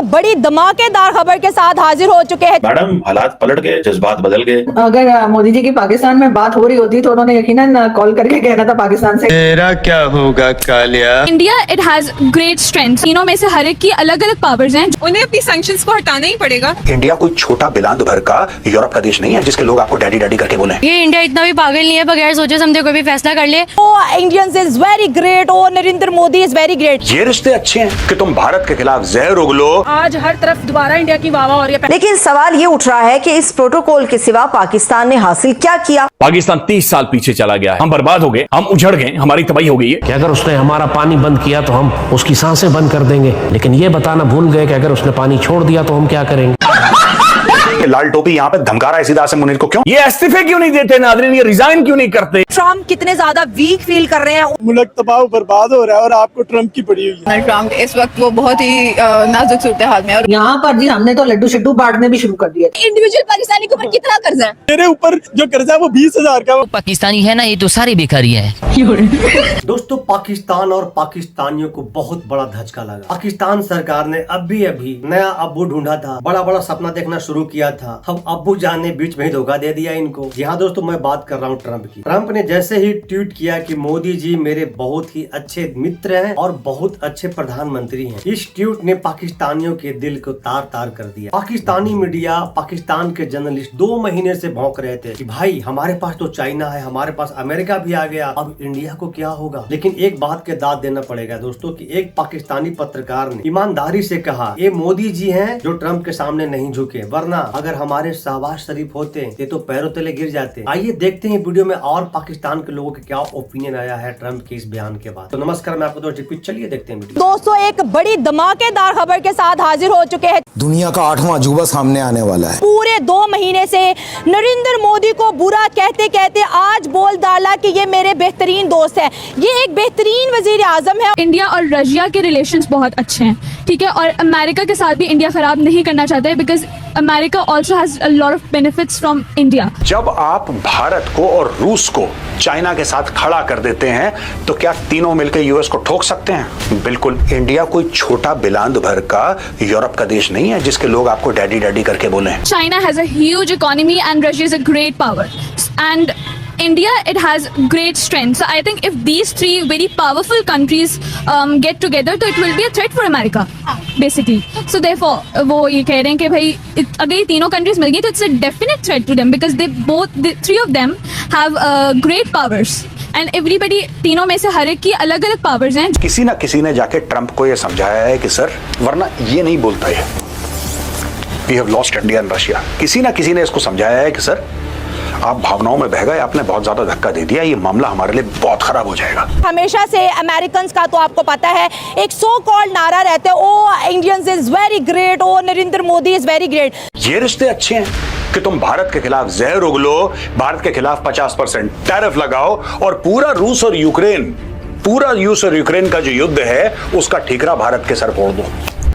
बड़ी धमाकेदार खबर के साथ हाजिर हो चुके हैं। मैडम, हालात पलट गए, जज्बात बदल गए। अगर मोदी जी की पाकिस्तान में बात हो रही होती तो उन्होंने यकीनन कॉल करके कहना था पाकिस्तान से। तेरा क्या होगा Kalia. India it has great strength. तीनों में से हर एक की अलग अलग पावर्स हैं। उन्हें अपनी सैंक्शंस को हटाना ही पड़ेगा। इंडिया कोई छोटा बिलांद भर का यूरोप का देश नहीं है जिसके लोग आपको डैडी डैडी करके बोले। ये इंडिया इतना भी पागल नहीं है, बगैर सोचे समझे कोई भी फैसला कर ले। इंडियंस इज वेरी ग्रेट और Narendra Modi is very great. ये रिश्ते अच्छे हैं कि तुम भारत के खिलाफ जहर उगलो। आज हर तरफ दोबारा इंडिया की वाह हो रही है। लेकिन सवाल ये उठ रहा है कि इस प्रोटोकॉल के सिवा पाकिस्तान ने हासिल क्या किया। पाकिस्तान 30 साल पीछे चला गया है। हम बर्बाद हो गए, हम उजड़ गए, हमारी तबाही हो गई है। कि अगर उसने हमारा पानी बंद किया तो हम उसकी सांसें बंद कर देंगे, लेकिन ये बताना भूल गए कि अगर उसने पानी छोड़ दिया तो हम क्या करेंगे। लाल टोपी यहाँ पे धमका रहा है सीधा से मुनीर को। क्यों ये इस्तीफे क्यों नहीं देते नाज़रीन, ये रिजाइन क्यों नहीं करते। ट्रम्प कितने ज्यादा वीक फील कर रहे हैं। मुल्क तबाह बर्बाद हो रहा है और आपको ट्रम्प की पड़ी हुई है। ट्रम्प इस वक्त वो बहुत ही नाजुक सूरत हाल में। और यहाँ पर जी हमने तो लड्डू शिड्डू बांटने भी शुरू कर दिए। इंडिविजुअल पाकिस्तानी के ऊपर कितना कर्जा है? मेरे ऊपर जो कर्जा है वो 20,000 का। पाकिस्तानी है ना, ये तो सारी बेकारी है। दोस्तों, पाकिस्तान और पाकिस्तानियों को बहुत बड़ा धचका लगा। पाकिस्तान सरकार ने अभी नया अब्बू ढूंढा था, बड़ा बड़ा सपना देखना शुरू किया था। अब अब्बू जान ने बीच में ही धोखा दे दिया इनको। जी हाँ दोस्तों, मैं बात कर रहा हूँ ट्रम्प की। ट्रम्प ने जैसे ही ट्वीट किया कि मोदी जी मेरे बहुत ही अच्छे मित्र हैं और बहुत अच्छे प्रधानमंत्री हैं, इस ट्वीट ने पाकिस्तानियों के दिल को तार तार कर दिया। पाकिस्तानी मीडिया, पाकिस्तान के जर्नलिस्ट 2 महीने से भौंक रहे थे कि भाई हमारे पास तो चाइना है, हमारे पास अमेरिका भी आ गया, अब इंडिया को क्या होगा। लेकिन एक बात के दाद देना पड़ेगा दोस्तों कि एक पाकिस्तानी पत्रकार ने ईमानदारी से कहा, ये मोदी जी हैं जो ट्रम्प के सामने नहीं झुके, वरना अगर हमारे शहबाज शरीफ होते ये तो पैरों तले गिर जाते। आइए देखते हैं वीडियो में और पाकिस्तान के लोगों के क्या ओपिनियन आया है ट्रम्प के इस बयान के बाद। तो नमस्कार, मैं आपको दोस्तों चलिए देखते हैं वीडियो। दोस्तों, एक बड़ी धमाकेदार खबर के साथ हाजिर हो चुके हैं। दुनिया का 8वां अजूबा सामने आने वाला है। पूरे 2 महीने से नरेंद्र मोदी को बुरा कहते कहते आज बोल डाला कि ये मेरे बेहतरीन दोस्त है, ये एक बेहतरीन वजीर आजम है। इंडिया और रशिया के रिलेशंस बहुत अच्छे हैं, ठीक है, और अमेरिका के साथ भी इंडिया खराब नहीं करना चाहता है, because America also has a lot of benefits from India. जब आप भारत को और रूस को चाइना के साथ खड़ा कर देते हैं तो क्या तीनों मिलकर यूएस को ठोक सकते हैं? बिल्कुल। इंडिया कोई छोटा बिलांद भर का यूरोप का देश नहीं है जिसके लोग आपको डैडी डैडी करके बोले। China has a huge economy and Russia is a great power, and India it has great strength. So I think if these 3 very powerful countries get together, तो it will be a threat for America, basically. So therefore वो ये कह रहे हैं कि भाई अगर ये तीनों countries मिल गई तो it's a definite threat to them because the 3 of them have great powers. And everybody, तीनों में से हर एक की अलग अलग पावर्स हैं। किसी ना किसी ने जाके ट्रम्प को ये समझाया है कि सर, वरना ये नहीं बोलता है We have lost India and Russia। किसी ना किसी ने इसको समझाया है कि सर आप भावनाओं में बह गए, आपने बहुत ज्यादा धक्का दे दिया, ये मामला हमारे लिए बहुत खराब हो जाएगा। हमेशा से अमेरिकन का तो आपको पता है एक सो कॉल्ड नारा रहता है, O Indians is very great, O Narendra Modi is very great. ये रिश्ते अच्छे हैं कि तुम भारत के खिलाफ जहर उगलो, भारत के खिलाफ 50% टैरिफ लगाओ और पूरा रूस और यूक्रेन का जो युद्ध है उसका ठीकरा भारत के सर फोड़ दो।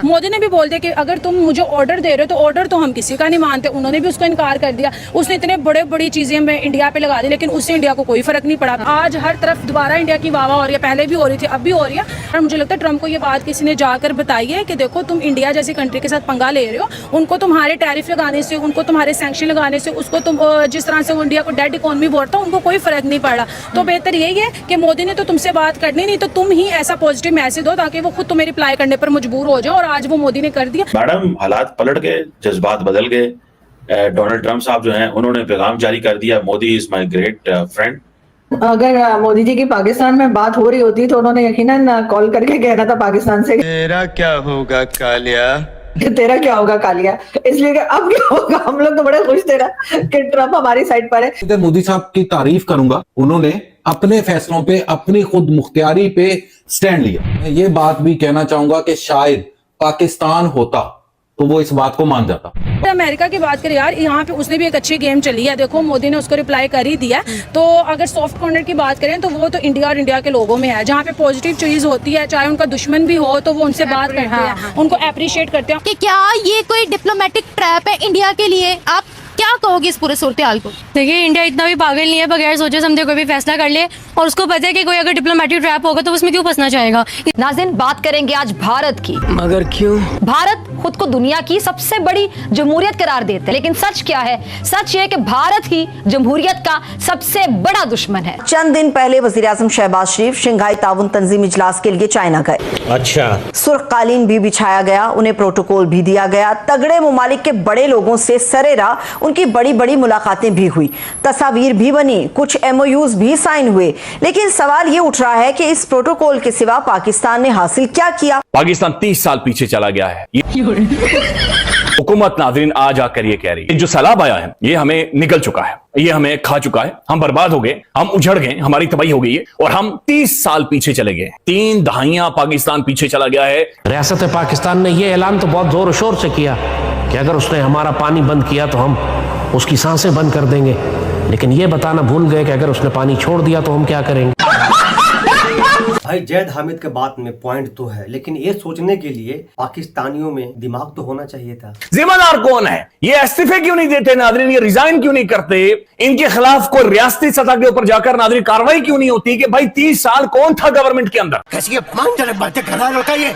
मोदी ने भी बोल दिया कि अगर तुम मुझे ऑर्डर दे रहे हो तो ऑर्डर तो हम किसी का नहीं मानते। उन्होंने भी उसको इनकार कर दिया। उसने इतने बड़ी चीजें में इंडिया पे लगा दी, लेकिन उससे इंडिया को कोई फर्क नहीं पड़ा। आज हर तरफ दोबारा इंडिया की वाह हो रही है, पहले भी हो रही थी, अब भी हो रही है। और मुझे लगता है ट्रम्प को ये बात किसी ने जाकर बताई है कि देखो तुम इंडिया जैसी कंट्री के साथ पंगा ले रहे हो, उनको तुम्हारे टैरिफ लगाने से, उनको तुम्हारे सैंक्शन लगाने से, उसको तुम जिस तरह से वो इंडिया को डेड इकोनॉमी बोलता है, उनको कोई फर्क नहीं पड़ा। तो बेहतर यही है कि मोदी ने तो तुमसे बात करनी नहीं, तो तुम ही ऐसा पॉजिटिव मैसेज दो ताकि वो खुद तुम्हें रिप्लाई करने पर मजबूर हो जाओ। और आज वो मोदी ने कर दिया। मैडम, हालात पलट गए, जज्बात बदल गए। डोनाल्ड ट्रम्प साहब जो हैं उन्होंने पैगाम जारी कर दिया, Modi is my great friend. अगर मोदी जी की पाकिस्तान में बात हो रही होती तो उन्होंने यकीनन कॉल करके कहना था पाकिस्तान से, तेरा क्या होगा कालिया। तेरा क्या होगा कालिया। इसलिए कि अब क्या होगा, हम लोग तो बड़े खुश थे ना कि ट्रम्प हमारी साइड पर है। मोदी साहब की तारीफ करूंगा, उन्होंने अपने फैसलों पे अपनी खुद मुख्तियारी पे स्टैंड लिया। मैं ये बात भी कहना चाहूंगा कि शायद पाकिस्तान होता तो वो इस बात को मान जाता। अमेरिका की बात करें यार, यहाँ पे उसने भी एक अच्छी गेम चली है। देखो मोदी ने उसको रिप्लाई कर ही दिया। तो अगर सॉफ्ट कॉर्नर की बात करें तो वो तो इंडिया और इंडिया के लोगों में है, जहाँ पे पॉजिटिव चीज होती है, चाहे उनका दुश्मन भी हो तो वो उनसे बात करते हैं, उनको अप्रिशिएट करते हैं। कि क्या ये कोई डिप्लोमेटिक ट्रैप है इंडिया के लिए? आप क्या कहोगे इस पूरे सूरत हाल को? देखिए, इंडिया इतना भी पागल नहीं है, बगैर सोचे समझे कोई भी फैसला कर ले, और उसको पता है कि कोई अगर डिप्लोमेटिक ट्रैप होगा तो उसमें क्यों फंसना चाहेगा। नाज़रीन, बात करेंगे आज भारत की। मगर क्यों? भारत खुद को दुनिया की सबसे बड़ी जमहूरियत करार देता है, लेकिन सच क्या है? सच ये है कि भारत ही जमहूरियत का सबसे बड़ा दुश्मन है। चंद दिन पहले वजीर आजम शहबाज शरीफ शंघाई ताउन तंजीम इजलास के लिए चाइना गए। अच्छा, सुर्ख कालीन भी बिछाया गया, उन्हें प्रोटोकॉल भी दिया गया, तगड़े मुमालिक के बड़े लोगों से सरेरा उनकी बड़ी बड़ी मुलाकातें भी हुई, तस्वीर भी बनी, कुछ MOUs भी साइन हुए। लेकिन सवाल ये उठ रहा है कि इस प्रोटोकॉल के सिवा पाकिस्तान ने हासिल क्या किया? पाकिस्तान 30 साल पीछे चला गया है। हुकूमत नाज़रीन आज आकर ये कह रही है, जो सैलाब आया है ये हमें निकल चुका है, ये हमें खा चुका है, हम बर्बाद हो गए, हम उजड़ गए, हमारी तबाही हो गई है और हम 30 साल पीछे चले गए। 3 दहाइयां पाकिस्तान पीछे चला गया है। रियासत पाकिस्तान ने यह ऐलान तो बहुत जोर शोर से किया कि अगर उसने हमारा पानी बंद किया तो हम उसकी सांसें बंद कर देंगे, लेकिन ये बताना भूल गए कि अगर उसने पानी छोड़ दिया तो हम क्या करेंगे। भाई जैद हामिद के बात में पॉइंट तो है, लेकिन ये सोचने के लिए पाकिस्तानियों में दिमाग तो होना चाहिए था। जिम्मेदार कौन है? ये इस्तीफे क्यों नहीं देते नाज़रीन? ये रिजाइन क्यों नहीं करते? इनके खिलाफ कोई रियासती सतह के ऊपर जाकर नाज़रीन कार्रवाई क्यों नहीं होती कि भाई 30 साल कौन था गवर्नमेंट के अंदर? कैसी बातें कर रहा होता है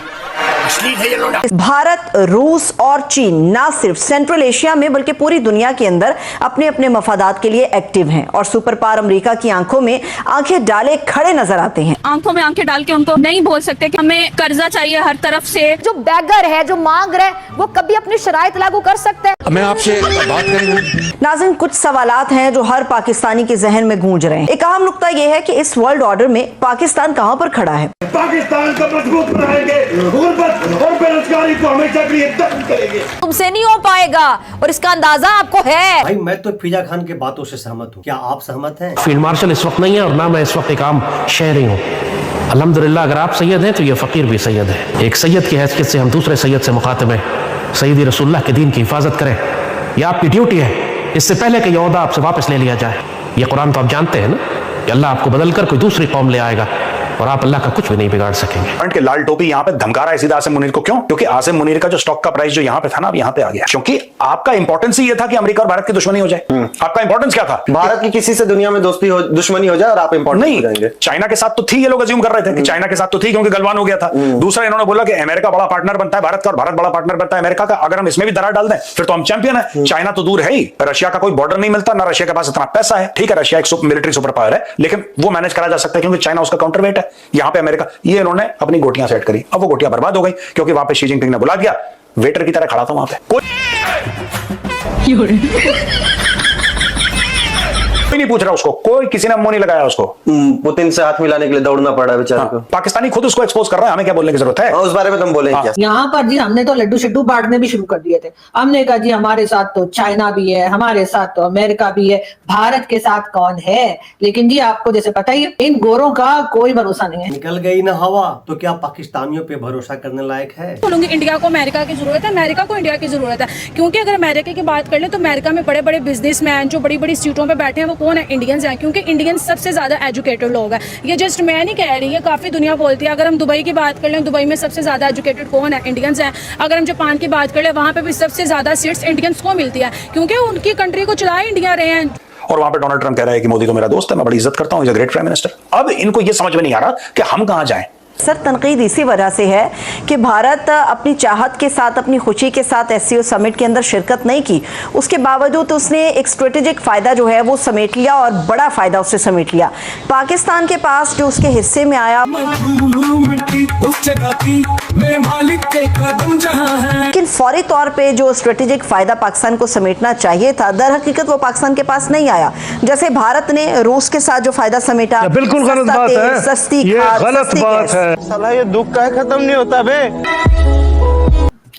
भारत, रूस और चीन ना सिर्फ सेंट्रल एशिया में बल्कि पूरी दुनिया के अंदर अपने अपने मफादात के लिए एक्टिव हैं और सुपर पावर अमेरिका की आंखों में आंखें डाले खड़े नजर आते हैं। आंखों में आंखें डाल के उनको नहीं बोल सकते कि हमें कर्जा चाहिए हर तरफ से। जो बैगर है, जो मांग रहा है, वो कभी अपनी शराइत लागू कर सकता है? मैं आपसे बात करूंगा। नाज़रीन, कुछ सवालात हैं जो हर पाकिस्तानी के जहन में गूंज रहे हैं। एक अहम नुक्ता यह है कि इस वर्ल्ड ऑर्डर में पाकिस्तान कहां पर खड़ा है? पाकिस्तान को मजबूत बनाएंगे, गुर्बत और बेरोजगारी को हमेशा के लिए खत्म करेंगे। तुमसे नहीं हो पाएगा और इसका अंदाजा आपको है। भाई मैं तो फिजा खान के बातों से सहमत हूँ, क्या आप सहमत हैं? फील्ड मार्शल इस वक्त नहीं है और ना मैं इस वक्त एक आम शहरी हूँ। अल्हम्दुलिल्लाह, अगर आप सैयद हैं तो ये फकीर भी सैयद है। एक सैयद की हैसियत से हम दूसरे सैयद से मुखातिब हैं। सैयदी रसूलुल्लाह के दीन की हिफाजत करें, यह आपकी ड्यूटी है। इससे पहले कि यह ओहदा आपसे वापस ले लिया जाए। ये कुरान तो आप जानते हैं ना कि अल्लाह आपको बदल कर कोई दूसरी कौम ले आएगा और आप अल्लाह का कुछ भी नहीं बिगाड़ सकेंगे। के लाल टोपी यहाँ पे धमका रहा है सीधा आसिम मुनीर को, क्यों? क्योंकि आसिम मुनीर का जो स्टॉक का प्राइस जो यहाँ पे था ना, अब यहाँ पे आ गया। क्योंकि आपका इंपॉर्टेंस ही ये था कि अमेरिका और भारत की दुश्मनी हो जाए। आपका इंपॉर्टेंस क्या था? भारत की किसी से दुनिया में दुश्मनी हो जाए और आप इंपॉर्टेंट नहीं हो जाएंगे। चाइना के साथ तो थी, ये लोग अज्यूम कर रहे थे कि चाइना के साथ तो थी क्योंकि गलवान हो गया था। दूसरा इन्होंने बोला कि अमेरिका बड़ा पार्टनर बनता है भारत का और भारत बड़ा पार्टनर बनता है अमेरिका का। अगर हम इसमें भी दरार डाल दें फिर तो हम चैंपियन है। चाइना तो दूर है ही, रशिया का कोई बॉर्डर नहीं मिलता, ना रशिया के पास इतना पैसा है। ठीक है, रशिया एक मिलिट्री सुपर पावर है, लेकिन वो मैनेज करा जा सकता है क्योंकि चाइना उसका काउंटरवेट है। यहाँ पे अमेरिका, ये इन्होंने अपनी गोटियां सेट करी। अब वो गोटियां बर्बाद हो गई क्योंकि वहां पे शी जिनपिंग ने बुला दिया, वेटर की तरह खड़ा था वहां पे। कोई नहीं पूछ रहा उसको, कोई किसी ने मुंह नहीं लगाया उसको। पुतिन से हाथ मिलाने के लिए दौड़ना पड़ा बेचारे को। पाकिस्तानी खुद उसको एक्सपोज कर रहा है, हमें क्या बोलने की जरूरत है? उस बारे में तुम बोलेंगे क्या? यहाँ पर जी हमने तो लड्डू शिड्डू बांटने भी शुरू कर दिए थे। हमने कहा जी हमारे साथ तो चाइना भी है, हमारे साथ तो अमेरिका भी है, भारत के साथ कौन है? लेकिन जी आपको जैसे पता ही है, इन गोरों का कोई भरोसा नहीं है। निकल गई ना हवा, तो क्या पाकिस्तानियों पे भरोसा करने लायक है? बोलूंगी इंडिया को अमेरिका की जरूरत है, अमेरिका को इंडिया की जरूरत है। क्योंकि अगर अमेरिका की बात कर ले तो अमेरिका में बड़े बड़े बिजनेसमैन जो बड़ी बड़ी सीटों पे बैठे हैं वो कौन है? इंडियंस हैं। क्योंकि इंडियंस सबसे ज्यादा एजुकेटेड लोग हैं। ये जस्ट मैं नहीं कह रही, ये काफी दुनिया बोलती है। अगर हम दुबई की बात कर लें, दुबई में सबसे ज्यादा एजुकेटेड कौन है? इंडियंस हैं। अगर हम जापान की बात कर लें, वहाँ पे भी सबसे ज्यादा सीट्स इंडियंस को मिलती है क्योंकि उनकी कंट्री को चलाए इंडिया रहे हैं। और वहां पे डोनाल्ड ट्रंप कह रहा है कि मोदी तो मेरा दोस्त है, मैं बड़ी इज्जत करता हूं, is a great prime minister. अब इनको ये समझ में नहीं आ रहा कि हम कहां जाएं। सर, तनकीद इसी वजह से है कि भारत अपनी चाहत के साथ, अपनी खुशी के साथ एससीओ समिट के अंदर शिरकत नहीं की। उसके बावजूद तो उसने एक स्ट्रेटेजिक फ़ायदा जो है वो समेट लिया और बड़ा फ़ायदा उससे समेट लिया। पाकिस्तान के पास जो उसके हिस्से में आया, लेकिन फौरी तौर पे जो स्ट्रेटेजिक फ़ायदा पाकिस्तान को समेटना चाहिए था, दर हकीकत वो पाकिस्तान के पास नहीं आया। जैसे भारत ने रूस के साथ जो फ़ायदा समेटा, बिल्कुल गलत बात है, सस्ती ये गलत बात है। साला ये दुख का खत्म नहीं होता बे।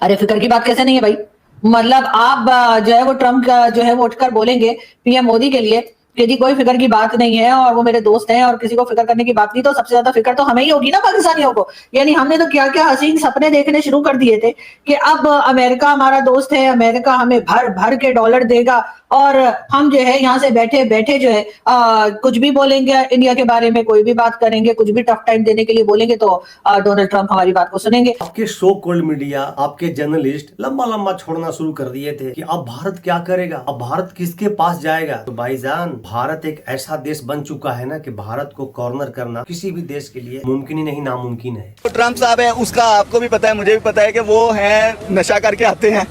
अरे फिक्र की बात कैसे नहीं है भाई? मतलब आप जो है वो ट्रम्प का जो है वो उठकर बोलेंगे पीएम मोदी के लिए कि जी कोई फिक्र की बात नहीं है और वो मेरे दोस्त हैं और किसी को फिक्र करने की बात नहीं, तो सबसे ज्यादा फिक्र तो हमें ही होगी ना पाकिस्तानियों को। यानी हमने तो क्या क्या हसीन सपने देखने शुरू कर दिए थे कि अब अमेरिका हमारा दोस्त है, अमेरिका हमें भर भर के डॉलर देगा और हम जो है यहाँ से बैठे बैठे जो है कुछ भी बोलेंगे इंडिया के बारे में, कोई भी बात करेंगे, कुछ भी टफ टाइम देने के लिए बोलेंगे तो डोनाल्ड ट्रंप हमारी बात को सुनेंगे। आपके सो कॉल्ड मीडिया, आपके जर्नलिस्ट लंबा लंबा छोड़ना शुरू कर दिए थे कि अब भारत क्या करेगा, अब भारत किसके पास जाएगा। तो भाईजान, भारत एक ऐसा देश बन चुका है ना कि भारत को कॉर्नर करना किसी भी देश के लिए मुमकिन ही नहीं, नामुमकिन है। तो ट्रम्प साहब है, उसका आपको भी पता है, मुझे भी पता है कि वो है नशा करके आते हैं।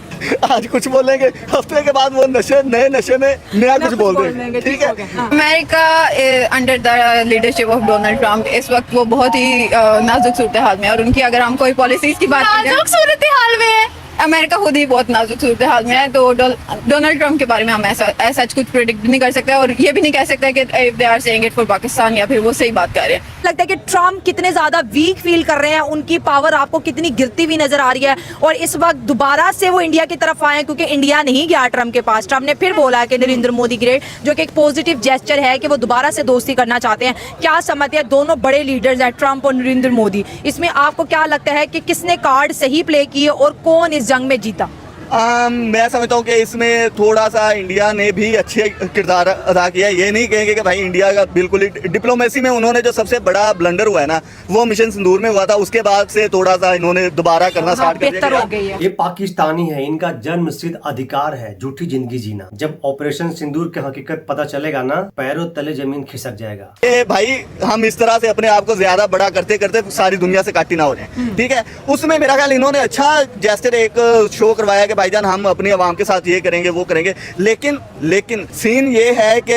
आज कुछ बोलेंगे, हफ्ते के बाद वो नए नशे में नया कुछ बोल देंगे। ठीक है। America under the leadership of Donald Trump इस वक्त वो बहुत ही नाजुक सूरत हाल में, और उनकी अगर हम कोई पॉलिसीज की बात करें, नाजुक सूरत हाल में अमेरिका खुद ही बहुत नाजुक सूरत हाल में है। तो डोनाल्ड ट्रंप के बारे में हम ऐसा कुछ प्रेडिक्ट नहीं कर सकते, और ये भी नहीं कह सकते कि if they are saying it for Pakistan या फिर वो सही बात कर रहे हैं। लगता है कि ट्रम्प कितने ज्यादा वीक फील कर रहे हैं, उनकी पावर आपको कितनी गिरती हुई नजर आ रही है, और इस वक्त दोबारा से वो इंडिया की तरफ आए, क्योंकि इंडिया नहीं गया ट्रम्प के पास। ट्रम्प ने फिर बोला कि नरेंद्र मोदी ग्रेट, जो कि एक पॉजिटिव जेस्चर है कि वो दोबारा से दोस्ती करना चाहते हैं। क्या समझते हैं दोनों बड़े लीडर्स हैं, ट्रम्प और नरेंद्र मोदी, इसमें आपको क्या लगता है कि किसने कार्ड सही प्ले किए और कौन इस जंग में जीता? मैं समझता हूँ कि इसमें थोड़ा सा इंडिया ने भी अच्छे किरदार अदा किया। ये नहीं कहेंगे कि भाई इंडिया का बिल्कुल ही डिप्लोमेसी में उन्होंने जो सबसे बड़ा ब्लंडर हुआ है ना, वो मिशन सिंदूर में हुआ था। उसके बाद से थोड़ा सा इन्होंने दोबारा करना स्टार्ट कर दिया। ये पाकिस्तानी है, इनका जन्म सिद्ध अधिकार है झूठी जिंदगी जीना। जब ऑपरेशन सिंदूर की हकीकत पता चलेगा ना, पैरों तले जमीन खिसक जाएगा। भाई हम इस तरह से अपने आप को ज्यादा बड़ा करते करते सारी दुनिया से काटी ना हो जाए। ठीक है। उसमें मेरा ख्याल इन्होंने अच्छा जेस्चर एक शो करवाया कि भाईजान हम अपनी आवाम के साथ ये करेंगे वो करेंगे, लेकिन सीन ये है कि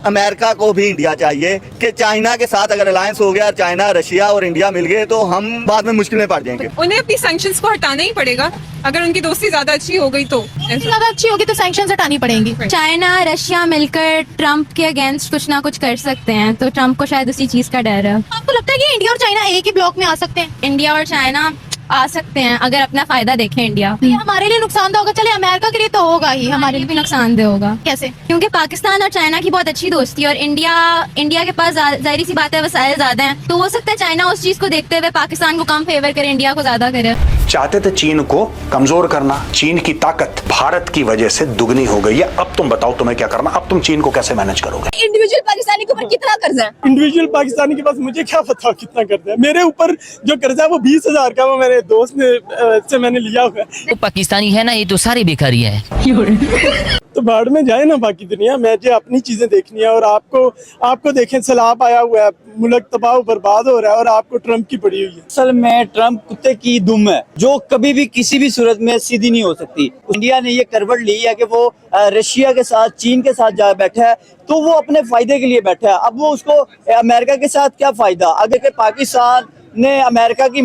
अमेरिका को भी इंडिया चाहिए कि चाइना के साथ अगर अलायंस हो गया, चाइना रशिया और इंडिया मिल गए तो हम बाद में मुश्किल में पड़ जाएंगे। उन्हें अपनी सैंक्शंस को हटाना ही पड़ेगा। अगर उनकी दोस्ती ज्यादा अच्छी हो गई तो ज्यादा अच्छी होगी तो सैंक्शंस हटानी पड़ेंगी। चाइना रशिया मिलकर ट्रम्प के अगेंस्ट कुछ ना कुछ कर सकते हैं, तो ट्रम्प को शायद उसी चीज का डर है। आपको लगता है कि इंडिया और चाइना एक ही ब्लॉक में आ सकते हैं? इंडिया और चाइना आ सकते हैं अगर अपना फायदा देखें इंडिया। ये हमारे लिए नुकसानदेह होगा, चले अमेरिका के लिए तो होगा ही, हमारे लिए भी नुकसानदेह होगा। कैसे? क्योंकि पाकिस्तान और चाइना की बहुत अच्छी दोस्ती है, और इंडिया के पास जाहिर सी बात है वसाइल ज्यादा हैं, तो हो सकता है चाइना उस चीज को देखते हुए पाकिस्तान को कम फेवर करे, इंडिया को ज्यादा करे। चाहते थे चीन को कमजोर करना। चीन की ताकत भारत की वजह से दुगनी हो गई है। अब तुम बताओ तुम्हें क्या करना, अब तुम चीन को कैसे मैनेज करोगे? इंडिविजुअल पाकिस्तानी के ऊपर कितना कर्जा है? इंडिविजुअल पाकिस्तानी के पास मुझे क्या पता कितना कर्जा है। मेरे ऊपर जो कर्जा है वो 20,000 का, वो मेरे दोस्त ने से मैंने लिया हुआ है। तो पाकिस्तानी है ना, ये तो सारी बेकारी है। तो भाड़ में जाए ना बाकी दुनिया, मुझे अपनी चीजें देखनी है। और आपको देखें, सैलाब आया हुआ है, मुल्क तबाह बर्बाद हो रहा है, और आपको ट्रम्प की पड़ी हुई है। असल में ट्रम्प कुत्ते की दुम है, जो कभी भी किसी भी सूरत में सीधी नहीं हो सकती। इंडिया ने ये करवट ली है कि वो रशिया के साथ, चीन के साथ जा बैठा है, तो वो अपने फायदे के लिए बैठा है। अब वो उसको अमेरिका के साथ क्या फायदा? अगर पाकिस्तान ने अमेरिका की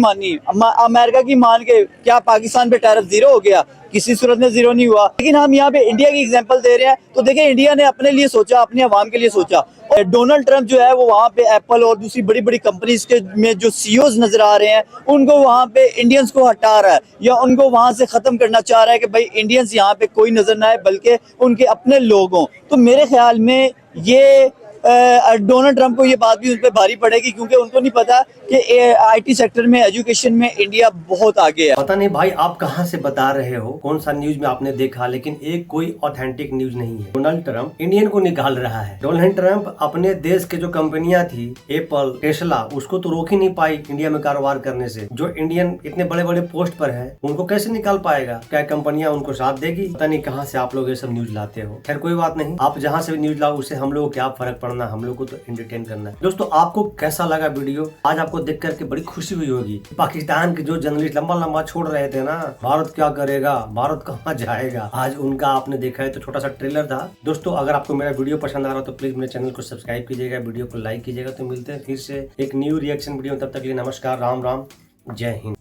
मान के क्या पाकिस्तान पे टैरिफ जीरो हो गया? किसी सूरत में जीरो नहीं हुआ। लेकिन हम यहाँ पे इंडिया की एग्जांपल दे रहे हैं, तो देखिए इंडिया ने अपने लिए सोचा, अपने अवाम के लिए सोचा। और डोनाल्ड ट्रंप जो है वो वहाँ पे एप्पल और दूसरी बड़ी बड़ी कंपनीज के में जो सीईओज नजर आ रहे हैं, उनको वहाँ पे इंडियंस को हटा रहा है, या उनको वहाँ से खत्म करना चाह रहा है कि भाई इंडियंस यहाँ पे कोई नजर ना आए, बल्कि उनके अपने लोग हों। तो मेरे ख्याल में ये डोनाल्ड ट्रंप को ये बात भी उन पर भारी पड़ेगी, क्योंकि उनको नहीं पता कि आईटी सेक्टर में, एजुकेशन में इंडिया बहुत आगे है। पता नहीं भाई आप कहां से बता रहे हो, कौन सा न्यूज में आपने देखा, लेकिन एक कोई ऑथेंटिक न्यूज नहीं है। डोनाल्ड ट्रंप इंडियन को निकाल रहा है। डोनाल्ड ट्रंप अपने देश के जो कंपनियां थी, एप्पल, टेस्ला, उसको तो रोक ही नहीं पाई इंडिया में कारोबार करने से। जो इंडियन इतने बड़े बड़े पोस्ट पर है, उनको कैसे निकाल पाएगा? क्या कंपनियां उनको साथ देगी? पता नहीं कहाँ से आप लोग ये सब न्यूज लाते हो। खैर कोई बात नहीं, आप जहाँ से भी न्यूज लाओ उससे हम लोग को क्या फर्क पड़ना, हम लोग को तो एंटरटेन करना है। दोस्तों आपको कैसा लगा वीडियो? आज आपको देख करके बड़ी खुशी हुई होगी। पाकिस्तान के जो जर्नलिस्ट लंबा लंबा छोड़ रहे थे ना, भारत क्या करेगा, भारत कहाँ जाएगा, आज उनका आपने देखा है। तो छोटा सा ट्रेलर था। दोस्तों अगर आपको मेरा वीडियो पसंद आ रहा तो प्लीज मेरे चैनल को सब्सक्राइब कीजिएगा, वीडियो को लाइक कीजिएगा। तो मिलते हैं फिर से एक न्यू रिएक्शन वीडियो, तब तक के लिए नमस्कार, राम राम, जय हिंद।